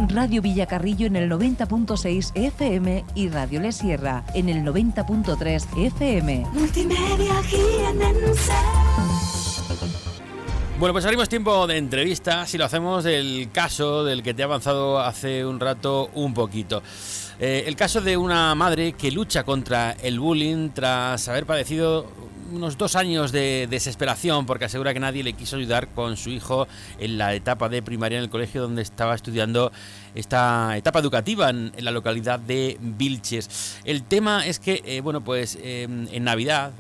Radio Villacarrillo en el 90.6 FM y Radio Le Sierra en el 90.3 FM. Multimedia Jienense. Bueno, pues abrimos tiempo de entrevistas y lo hacemos del caso del que te he avanzado hace un rato un poquito. El caso de una madre que lucha contra el bullying tras haber padecido unos 2 años de desesperación porque asegura que nadie le quiso ayudar con su hijo en la etapa de primaria en el colegio donde estaba estudiando esta etapa educativa en la localidad de Vilches. El tema es que, en Navidad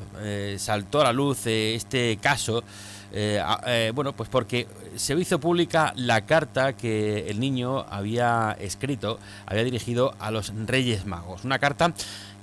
saltó a la luz este caso. Pues porque se hizo pública la carta que el niño había dirigido a los Reyes Magos. Una carta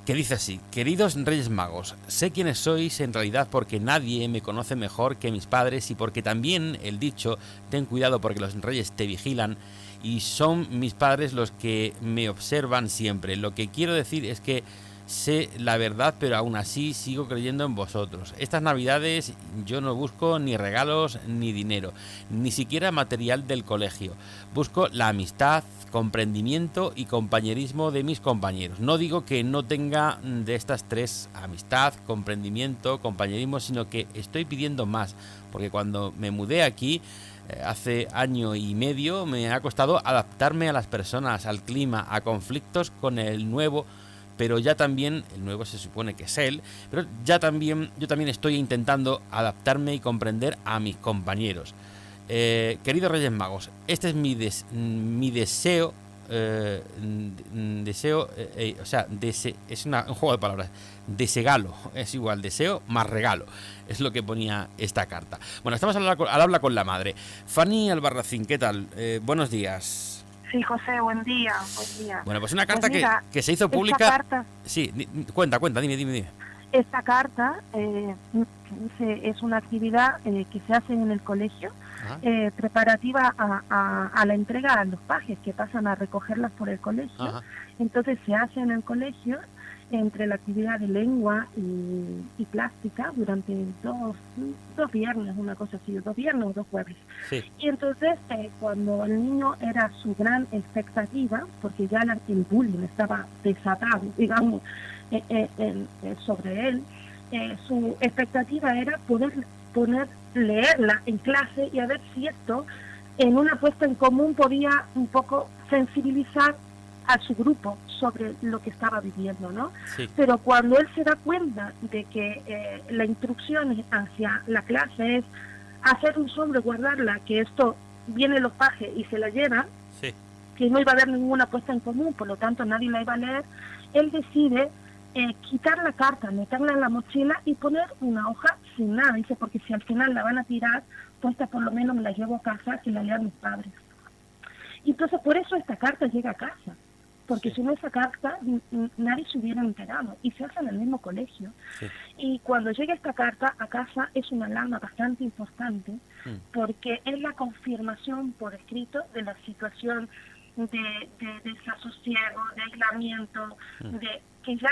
que dice así: queridos Reyes Magos, sé quiénes sois en realidad porque nadie me conoce mejor que mis padres y porque también el dicho, ten cuidado porque los reyes te vigilan, y son mis padres los que me observan siempre. Lo que quiero decir es que sé la verdad, pero aún así sigo creyendo en vosotros. Estas Navidades yo no busco ni regalos ni dinero, ni siquiera material del colegio. Busco la amistad, comprendimiento y compañerismo de mis compañeros. No digo que no tenga de estas 3, amistad, comprendimiento, compañerismo, sino que estoy pidiendo más, porque cuando me mudé aquí hace 1 año y medio me ha costado adaptarme a las personas, al clima, a conflictos con el nuevo. Pero ya también, el nuevo se supone que es él, pero yo también estoy intentando adaptarme y comprender a mis compañeros. Queridos Reyes Magos, este es mi deseo, es un juego de palabras, desegalo, es igual, deseo más regalo, es lo que ponía esta carta. Bueno, estamos al habla con la madre. Fanny Albarracín, ¿qué tal? Buenos días. Sí, José, buen día. Bueno, pues una carta pues mira, que se hizo pública. Carta, sí, cuenta, dime. Esta carta es una actividad que se hace en el colegio, preparativa a la entrega a los pajes que pasan a recogerlas por el colegio. Ajá. Entonces se hace en el colegio entre la actividad de lengua y plástica durante dos viernes, una cosa así, 2 viernes o 2 jueves. Sí. Y entonces cuando el niño era su gran expectativa, porque ya el bullying estaba desatado, digamos, sobre él, su expectativa era poder leerla en clase y a ver si esto en una puesta en común podía un poco sensibilizar a su grupo sobre lo que estaba viviendo, ¿no? Sí. Pero cuando él se da cuenta de que la instrucción hacia la clase es hacer un sobre, guardarla, que esto viene los pajes y se la llevan, sí, que no iba a haber ninguna puesta en común, por lo tanto nadie la iba a leer, él decide quitar la carta, meterla en la mochila y poner una hoja sin nada. Dice, porque si al final la van a tirar, pues esta por lo menos me la llevo a casa, que la lean mis padres. Y entonces por eso esta carta llega a casa. Porque si no, esa carta nadie se hubiera enterado y se hace en el mismo colegio. Sí. Y cuando llega esta carta a casa es una alarma bastante importante porque es la confirmación por escrito de la situación de desasosiego, de aislamiento, de que ya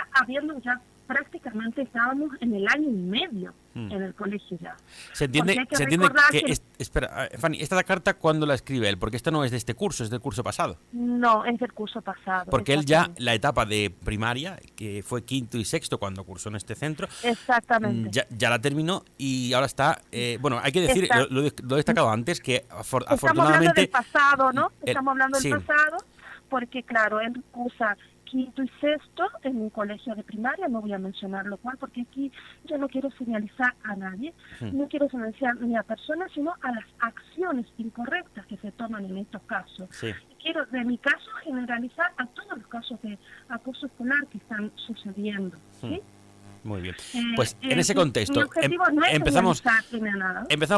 prácticamente estábamos en el 1 año y medio en el colegio ya. Se entiende que espera, Fanny, ¿esta carta cuándo la escribe él? Porque esto no es de este curso, es del curso pasado. No, es del curso pasado. Porque él ya, la etapa de primaria, que fue 5º y 6º cuando cursó en este centro, exactamente, ya la terminó y ahora está, hay que decir, lo he destacado antes, que afortunadamente... Estamos hablando del pasado, ¿no? Estamos hablando del pasado, porque claro, él cursa 5º y 6º en un colegio de primaria, no voy a mencionar lo cual, porque aquí yo no quiero señalizar a nadie, no quiero señalizar ni a personas, sino a las acciones incorrectas que se toman en estos casos. Sí. Quiero, de mi caso, generalizar a todos los casos de acoso escolar que están sucediendo, ¿sí? Muy bien. Pues en ese contexto empezamos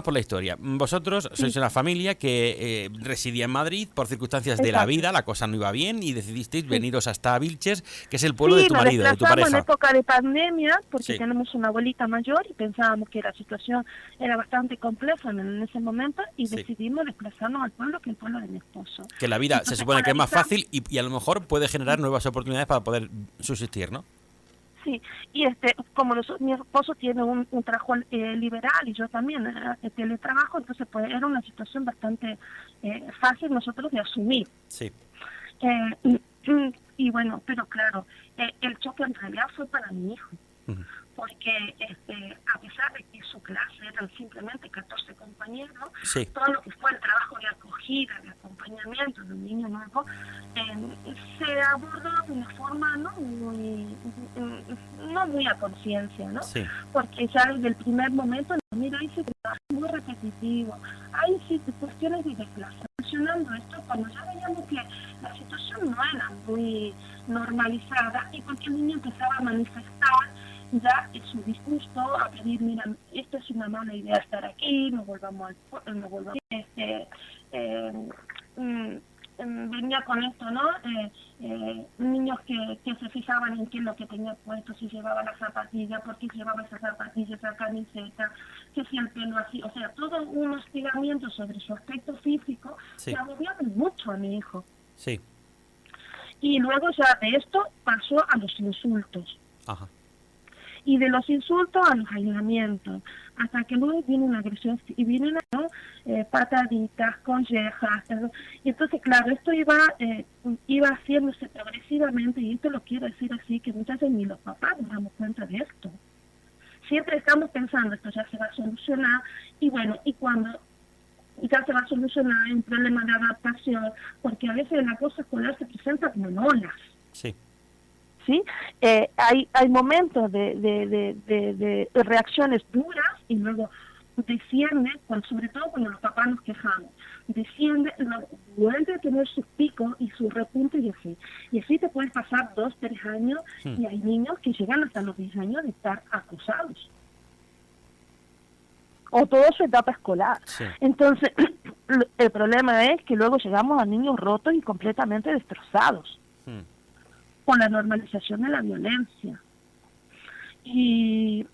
por la historia. Vosotros sois una familia que residía en Madrid por circunstancias de la vida, la cosa no iba bien y decidisteis veniros hasta Vilches, que es el pueblo de tu marido, de tu pareja. En época de pandemia, porque tenemos una abuelita mayor y pensábamos que la situación era bastante compleja en ese momento y decidimos desplazarnos al pueblo, que es el pueblo de mi esposo. Que la vida se supone que es más fácil y a lo mejor puede generar nuevas oportunidades para poder subsistir, ¿no? Sí, y como mi esposo tiene un trabajo liberal y yo también teletrabajo, entonces pues era una situación bastante fácil nosotros de asumir. Sí. Y bueno, pero claro, el choque en realidad fue para mi hijo, porque a pesar de que su clase eran simplemente 14 compañeros, Sí. todo lo que fue el trabajo de acogida, de acompañamiento de un niño nuevo, se abordó de una forma no muy a conciencia, ¿no? Sí. Porque ya desde el primer momento, mira, ahí se trabaja muy repetitivo, hay sí cuestiones de desplazación. Mencionando esto, cuando ya veíamos que la situación no era muy normalizada y porque el niño empezaba a manifestar ya su disgusto, a pedir, mira, esto es una mala idea estar aquí, no volvamos venía con esto, ¿no? Niños que se fijaban en qué es lo que tenía puesto, si llevaba la zapatilla, por qué llevaba esa zapatilla, esa camiseta, que si el pelo así, o sea, todo un hostigamiento sobre su aspecto físico Sí. que agobiaba mucho a mi hijo. Sí. Y luego ya de esto pasó a los insultos. Ajá. Y de los insultos a los aislamientos, hasta que luego viene una agresión y vienen pataditas, collejas. Y entonces, claro, esto iba haciéndose progresivamente, y esto lo quiero decir así, que muchas veces ni los papás nos damos cuenta de esto. Siempre estamos pensando, esto ya se va a solucionar, y bueno, y cuando ya se va a solucionar, hay un problema de adaptación, porque a veces el acoso escolar se presenta como en olas. Sí. ¿Sí? Hay momentos de reacciones duras y luego desciende, sobre todo cuando los papás nos quejamos, desciende, vuelve a tener sus picos y sus repuntes y así. Y así te puedes pasar 2, 3 años y hay niños que llegan hasta los 10 años de estar acosados. O toda su etapa escolar. Sí. Entonces, el problema es que luego llegamos a niños rotos y completamente destrozados con la normalización de la violencia. Y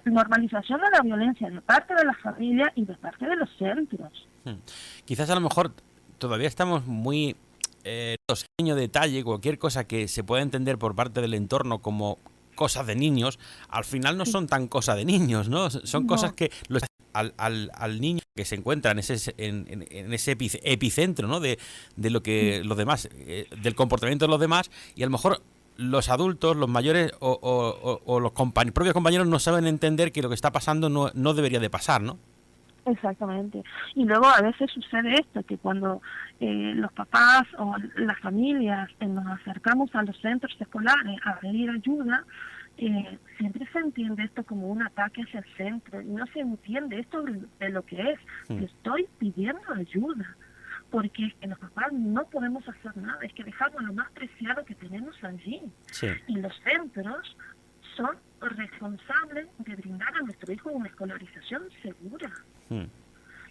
normalización de la violencia de parte de la familia y de parte de los centros. Quizás a lo mejor todavía estamos muy los pequeños detalles, cualquier cosa que se pueda entender por parte del entorno como cosas de niños, al final no son tan cosas de niños, ¿no? Son cosas que al niño que se encuentra en ese epicentro, ¿no? De lo que los demás, del comportamiento de los demás, y a lo mejor los adultos, los mayores o los propios compañeros no saben entender que lo que está pasando no debería de pasar, ¿no? Exactamente. Y luego a veces sucede esto, que cuando los papás o las familias nos acercamos a los centros escolares a pedir ayuda, siempre se entiende esto como un ataque hacia el centro, y no se entiende esto de lo que es. Estoy pidiendo ayuda, porque es que los papás no podemos hacer nada, es que dejamos lo más preciado que tenemos allí. Sí. Y los centros son responsables de brindar a nuestro hijo una escolarización segura.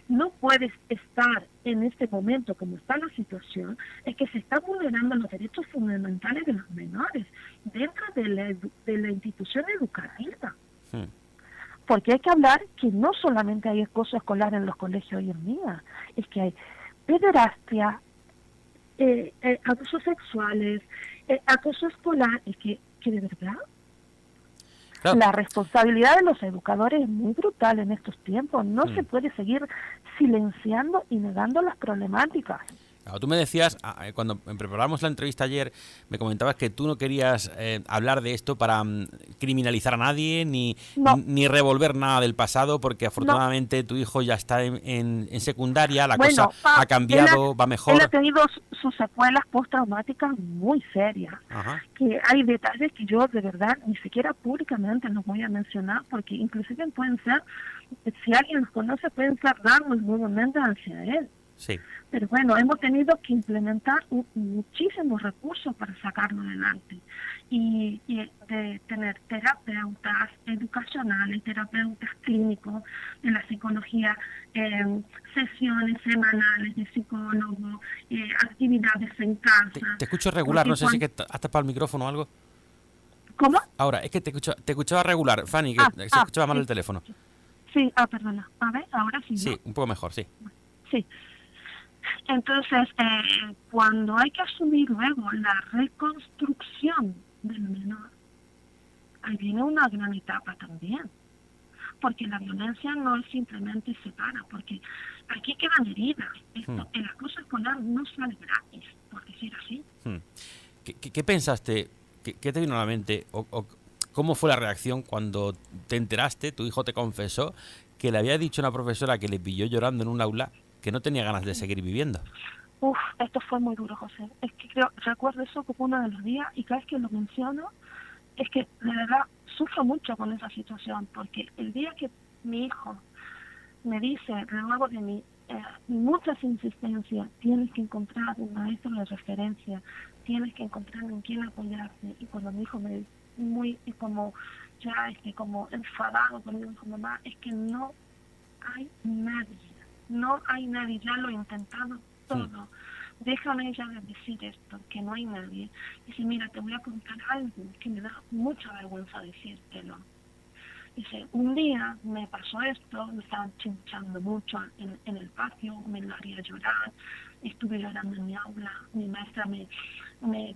No puedes estar en este momento, como está la situación, es que se están vulnerando los derechos fundamentales de los menores dentro de la institución educativa. Porque hay que hablar que no solamente hay acoso escolar en los colegios hoy en día, es que hay pederastia, abusos sexuales, acoso escolar, es que de verdad... Claro. La responsabilidad de los educadores es muy brutal en estos tiempos. No se puede seguir silenciando y negando las problemáticas. Claro, tú me decías, cuando preparamos la entrevista ayer, me comentabas que tú no querías hablar de esto para criminalizar a nadie ni revolver nada del pasado, porque afortunadamente tu hijo ya está en secundaria, la cosa ha cambiado, va mejor. Él ha tenido sus secuelas postraumáticas muy serias. Ajá. Que hay detalles que yo de verdad ni siquiera públicamente los voy a mencionar, porque inclusive pueden ser, si alguien los conoce, pueden ser dados nuevamente hacia él. Sí. Pero bueno, hemos tenido que implementar muchísimos recursos para sacarlo adelante. Y de tener terapeutas educacionales, terapeutas clínicos de la psicología, sesiones semanales de psicólogo, actividades en casa. Te escucho regular, no sé si has tapado el micrófono o algo. ¿Cómo? Ahora, es que te escuchaba regular, Fanny, que se escuchaba mal el teléfono. Sí, perdona. A ver, ahora sí, ¿no? Sí, un poco mejor, sí. Sí. Entonces, cuando hay que asumir luego la reconstrucción del menor, ahí viene una gran etapa también, porque la violencia no es simplemente separa, porque aquí quedan heridas. El acoso escolar no sale gratis, por decir así. ¿Qué pensaste? ¿Qué te vino a la mente? ¿O cómo fue la reacción cuando te enteraste, tu hijo te confesó que le había dicho a una profesora que le pilló llorando en un aula que no tenía ganas de seguir viviendo? Uf, esto fue muy duro, José. Es que recuerdo eso como uno de los días y cada vez que lo menciono, es que de verdad sufro mucho con esa situación, porque el día que mi hijo me dice, luego de muchas insistencias, tienes que encontrar un maestro de referencia, tienes que encontrar en quién apoyarte, y cuando mi hijo me muy como ya como enfadado conmigo, dijo, mamá, es que no hay nadie, ya lo he intentado todo. Déjame ya de decir esto, que no hay nadie. Dice, mira, te voy a contar algo que me da mucha vergüenza decírtelo. Dice, un día me pasó esto, me estaban chinchando mucho en el patio, me lo haría llorar, estuve llorando en mi aula, mi maestra me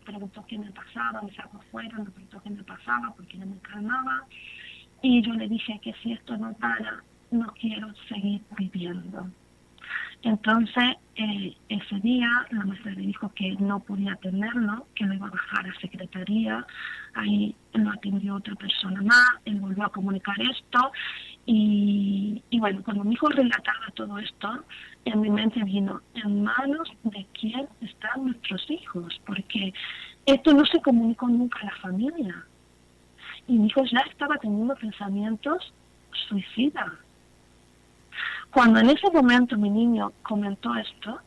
preguntó qué me pasaba, me sacó afuera, me preguntó qué me pasaba porque no me calmaba, y yo le dije que si esto no para, no quiero seguir viviendo. Entonces, ese día la maestra le dijo que no podía atenderlo, que lo iba a bajar a secretaría, ahí lo atendió otra persona más, él volvió a comunicar esto, y bueno, cuando mi hijo relataba todo esto, en mi mente vino, en manos de quién están nuestros hijos, porque esto no se comunicó nunca a la familia, y mi hijo ya estaba teniendo pensamientos suicidas. Cuando en ese momento mi niño comentó esto,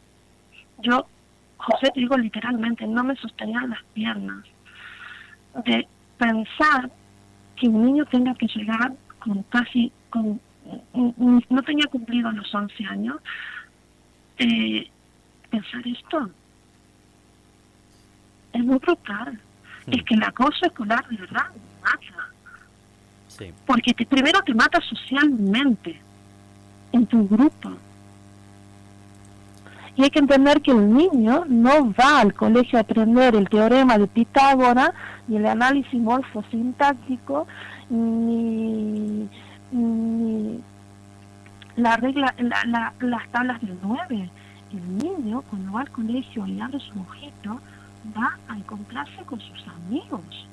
yo, José, te digo literalmente, no me sostenían las piernas de pensar que un niño tenga que llegar no tenía cumplido los 11 años, pensar esto. Es muy brutal. Es que el acoso escolar de verdad mata. Sí. Porque primero te mata socialmente, en tu grupo. Y hay que entender que el niño no va al colegio a aprender el teorema de Pitágoras, ni el análisis morfosintáctico, ni la regla, las tablas del 9. El niño, cuando va al colegio y abre su ojito, va a encontrarse con sus amigos.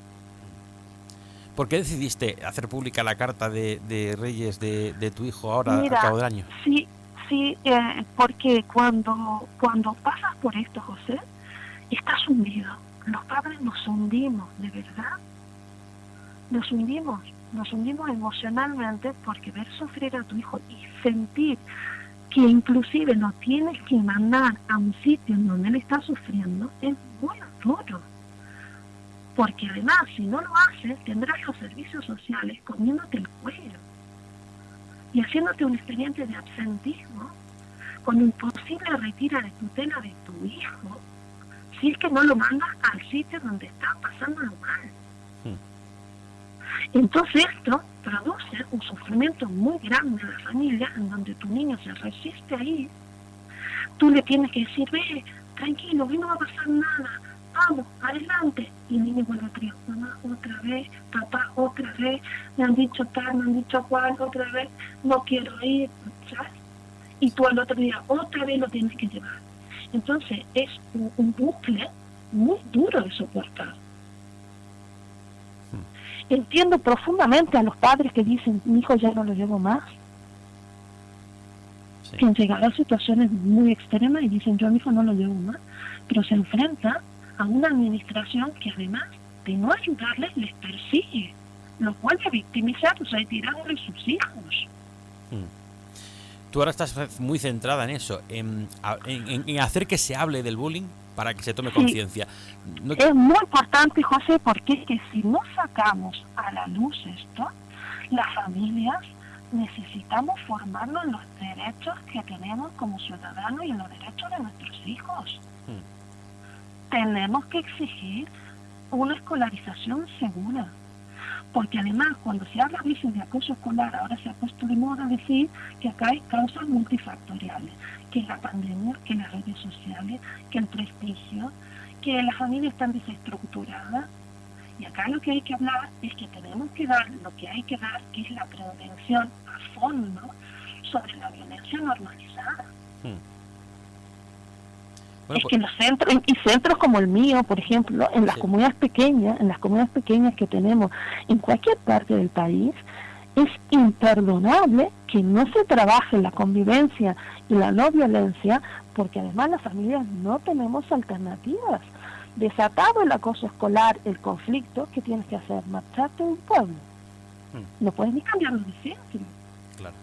¿Por qué decidiste hacer pública la carta de Reyes de tu hijo ahora, Mira, al cabo del año? Sí, porque cuando pasas por esto, José, estás hundido. Los padres nos hundimos, de verdad. Nos hundimos emocionalmente, porque ver sufrir a tu hijo y sentir que inclusive lo tienes que mandar a un sitio en donde él está sufriendo es muy duro. Porque además, si no lo haces, tendrás los servicios sociales comiéndote el cuello y haciéndote un expediente de absentismo con un posible retiro de tutela de tu hijo si es que no lo mandas al sitio donde está pasándolo mal. Entonces esto produce un sufrimiento muy grande en la familia, en donde tu niño se resiste a ir. Tú le tienes que decir, ve, tranquilo, hoy no va a pasar nada, vamos, adelante. Y el niño vuelve a decir, mamá, otra vez, papá, otra vez, me han dicho tal, me han dicho cual, otra vez, no quiero ir, ¿sabes? Y tú al otro día, otra vez lo tienes que llevar. Entonces es un bucle muy duro de soportar. Entiendo profundamente a los padres que dicen, mi hijo ya no lo llevo más. Sí. Que han llegado a situaciones muy extremas y dicen, yo a mi hijo no lo llevo más. Pero se enfrenta a una administración que además de no ayudarles, les persigue, lo cual es victimizar, retirarle sus hijos. Tú ahora estás muy centrada en eso, en hacer que se hable del bullying para que se tome conciencia. No... Es muy importante, José, porque es que si no sacamos a la luz esto, las familias necesitamos formarnos en los derechos que tenemos como ciudadanos y en los derechos de nuestros hijos. Tenemos que exigir una escolarización segura. Porque además, cuando se habla a veces de acoso escolar, ahora se ha puesto de moda decir que acá hay causas multifactoriales, que la pandemia, que las redes sociales, que el prestigio, que las familias están desestructuradas. Y acá lo que hay que hablar es que tenemos que dar lo que hay que dar, que es la prevención a fondo sobre la violencia normalizada. Bueno, es que los centros, y centros como el mío, por ejemplo, en las comunidades pequeñas que tenemos en cualquier parte del país, es imperdonable que no se trabaje la convivencia y la no violencia, porque además las familias no tenemos alternativas. Desatado el acoso escolar, el conflicto, ¿qué tienes que hacer? Marcharte de un pueblo. No puedes ni cambiarlo de centro. Claro.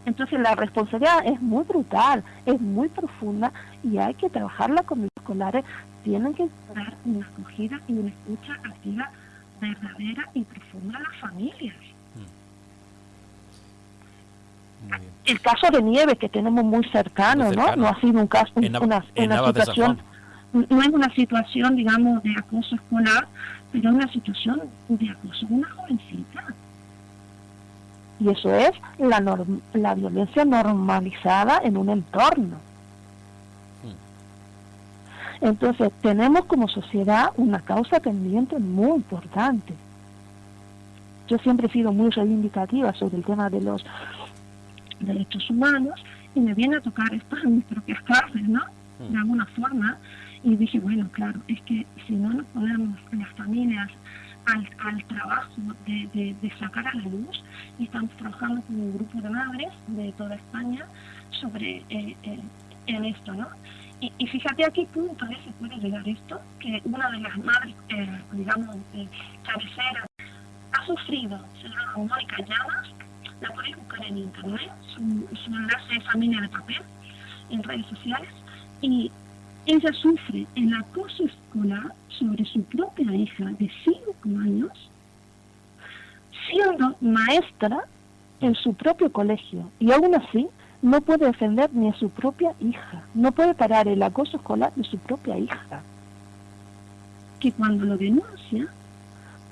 Entonces la responsabilidad es muy brutal, es muy profunda, y hay que trabajarla con los escolares. Tienen que dar una acogida y una escucha activa verdadera y profunda a las familias. Muy bien. El caso de Nieves, que tenemos muy cercano, ¿no? No ha sido un caso, una situación, no es una situación, digamos, de acoso escolar, pero es una situación de acoso de una jovencita. Y eso es la violencia normalizada en un entorno. Entonces, tenemos como sociedad una causa pendiente muy importante. Yo siempre he sido muy reivindicativa sobre el tema de los derechos humanos, y me viene a tocar esto en mis propias clases, ¿no? De alguna forma, y dije, bueno, claro, es que si no nos ponemos las familias al trabajo de sacar a la luz, y estamos trabajando con un grupo de madres de toda España sobre en esto, ¿no? Y fíjate a qué punto se puede llegar esto, que una de las madres, digamos, cabeceras, ha sufrido, se llama Mónica Llamas, la podéis buscar en internet, su enlace de Familia de Papel, en redes sociales, y ella sufre el acoso escolar sobre su propia hija de 5 años, siendo maestra en su propio colegio, y aún así no puede defender ni a su propia hija, no puede parar el acoso escolar de su propia hija, que cuando lo denuncia,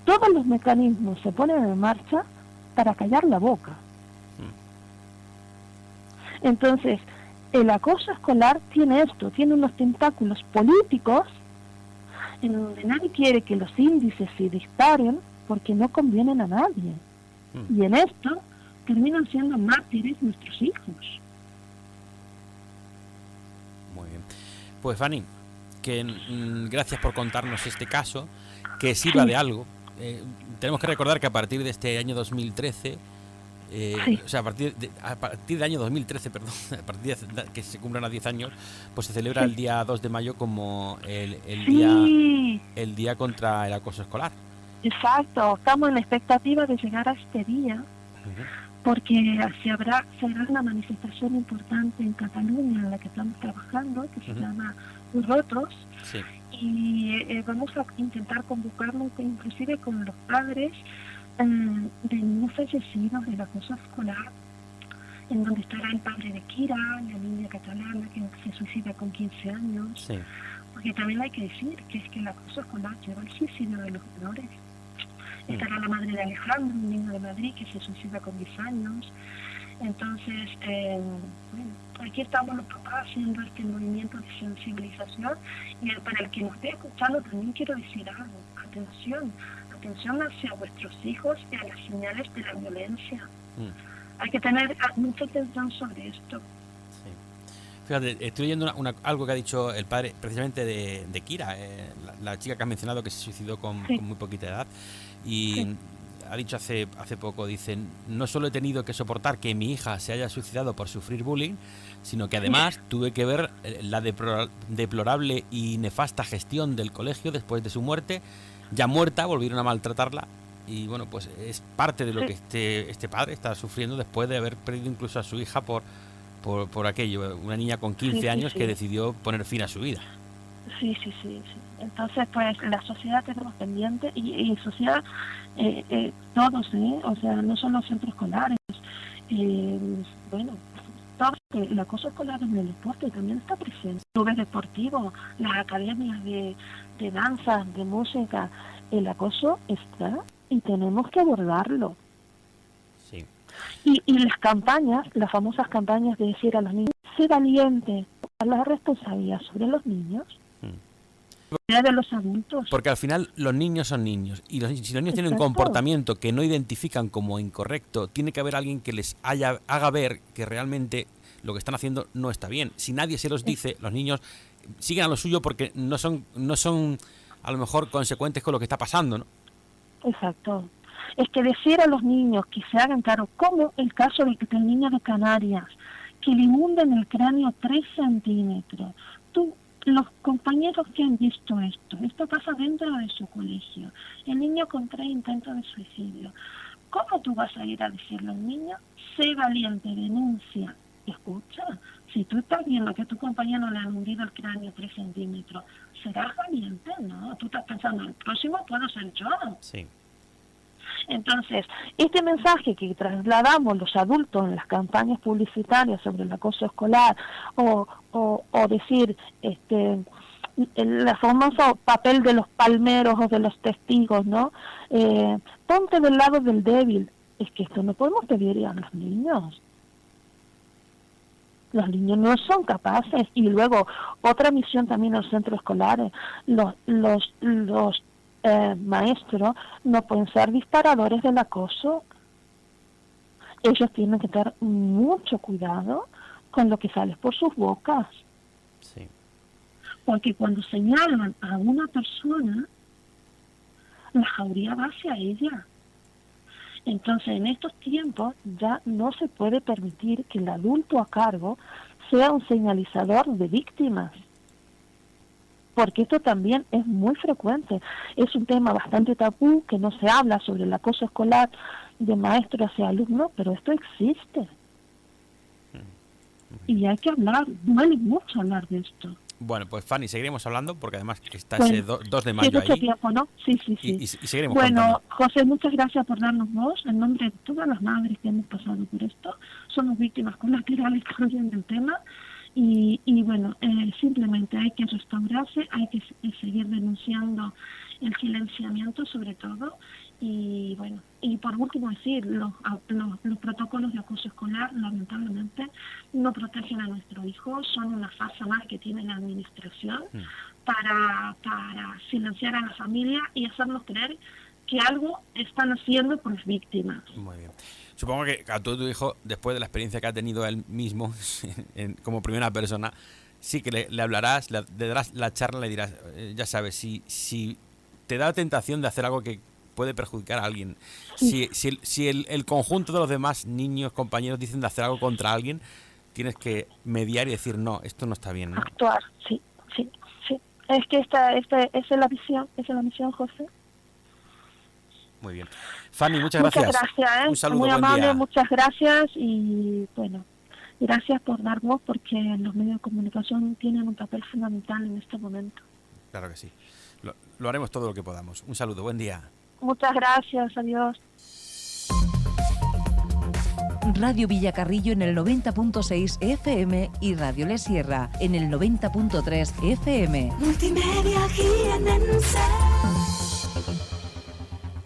todos los mecanismos se ponen en marcha para callar la boca. Entonces, el acoso escolar tiene esto, tiene unos tentáculos políticos en donde nadie quiere que los índices se disparen porque no convienen a nadie. Y en esto terminan siendo mártires nuestros hijos. Muy bien. Pues Fanny, que gracias por contarnos este caso, que sirva de algo. Tenemos que recordar que a partir de este año 2013, o sea, a partir del año 2013, perdón, a partir de que se cumplan a 10 años, pues se celebra el día 2 de mayo como el día contra el acoso escolar. Exacto, estamos en expectativa de llegar a este día, porque será una manifestación importante en Cataluña en la que estamos trabajando, que se llama Rotos. Sí. Y vamos a intentar convocarnos inclusive con los padres de niños fallecidos del acoso escolar, en donde estará el padre de Kira, la niña catalana que se suicida con 15 años, Sí. porque también hay que decir que es que el acoso escolar lleva al suicidio de los menores. Estará la madre de Alejandro, un niño de Madrid que se suicida con 10 años. Entonces, bueno, aquí estamos los papás haciendo este movimiento de sensibilización, y para el que nos esté escuchando también quiero decir algo. Atención hacia vuestros hijos y a las señales de la violencia. Hay que tener mucha atención sobre esto. Sí. Fíjate, estoy leyendo algo que ha dicho el padre precisamente de Kira, la chica que has mencionado que se suicidó con muy poquita edad, y ha dicho hace poco, dice, no solo he tenido que soportar que mi hija se haya suicidado por sufrir bullying, sino que además tuve que ver la deplorable y nefasta gestión del colegio después de su muerte. Ya muerta, volvieron a maltratarla, y bueno, pues es parte de lo que este padre está sufriendo después de haber perdido incluso a su hija por aquello, una niña con 15 años que decidió poner fin a su vida. Sí. Entonces, pues la sociedad tenemos pendiente, y sociedad, todos, o sea, no solo los centros escolares, bueno, todo el acoso escolar en el deporte también está presente. Clubes deportivos, las academias de danza, de música, el acoso está y tenemos que abordarlo. Sí. Y las campañas, las famosas campañas de decir a los niños, sé valiente, a la responsabilidad sobre los niños, de los adultos. Porque al final los niños son niños, y si los niños tienen un comportamiento que no identifican como incorrecto, tiene que haber alguien que les haga ver que realmente lo que están haciendo no está bien. Si nadie se los dice, los niños siguen a lo suyo porque no son a lo mejor consecuentes con lo que está pasando, ¿no? Exacto. Es que decir a los niños que se hagan cargo, como el caso del niño de Canarias, que le hunden el cráneo 3 centímetros. Los compañeros que han visto esto pasa dentro de su colegio. El niño contrae intento de suicidio. ¿Cómo tú vas a ir a decirle a un niño, sé valiente, denuncia? Escucha, si tú estás viendo que a tu compañero le han hundido el cráneo 3 centímetros, ¿serás valiente? No, tú estás pensando, el próximo puedo ser yo. Sí. Entonces, este mensaje que trasladamos los adultos en las campañas publicitarias sobre el acoso escolar o decir el famoso papel de los palmeros o de los testigos, ¿no? Ponte del lado del débil. Es que esto no podemos pedir a los niños. Los niños no son capaces. Y luego, otra misión también en los centros escolares. Los maestros no pueden ser disparadores del acoso. Ellos tienen que tener mucho cuidado con lo que sale por sus bocas. Sí. Porque cuando señalan a una persona, la jauría va hacia ella. Entonces, en estos tiempos ya no se puede permitir que el adulto a cargo sea un señalizador de víctimas. Porque esto también es muy frecuente. Es un tema bastante tabú, que no se habla sobre el acoso escolar de maestro hacia alumno, pero esto existe. Y hay que hablar, duele mucho hablar de esto. Bueno, pues Fanny, seguiremos hablando porque además está Bueno, ese 2 de mayo mucho ahí. tiempo, ¿no? Sí. Y seguiremos Bueno, contando. José, muchas gracias por darnos voz. En nombre de todas las madres que hemos pasado por esto, somos víctimas colaterales también del tema. Y bueno, simplemente hay que restaurarse, hay que seguir denunciando el silenciamiento sobre todo. Y bueno, y por último decir, los protocolos de acoso escolar lamentablemente no protegen a nuestros hijos, son una farsa más que tiene la administración para silenciar a la familia y hacernos creer que algo están haciendo por las víctimas. Muy bien. Supongo que a tu hijo, después de la experiencia que ha tenido él mismo como primera persona, sí que le hablarás, le darás la charla, le dirás, ya sabes, si te da la tentación de hacer algo que puede perjudicar a alguien, Sí. si el conjunto de los demás niños, compañeros dicen de hacer algo contra alguien, tienes que mediar y decir, no, esto no está bien, ¿no? Actuar, sí. Es que esa es la misión, José. Muy bien. Fanny, muchas gracias. Muchas gracias, Un saludo, muy buen amable, día. muchas gracias y bueno, gracias por dar voz porque los medios de comunicación tienen un papel fundamental en este momento. Claro que sí. Lo haremos todo lo que podamos. Un saludo, buen día. Muchas gracias, adiós. Radio Villacarrillo en el 90.6 FM y Radio Le Sierra en el 90.3 FM. Multimedia Jienense.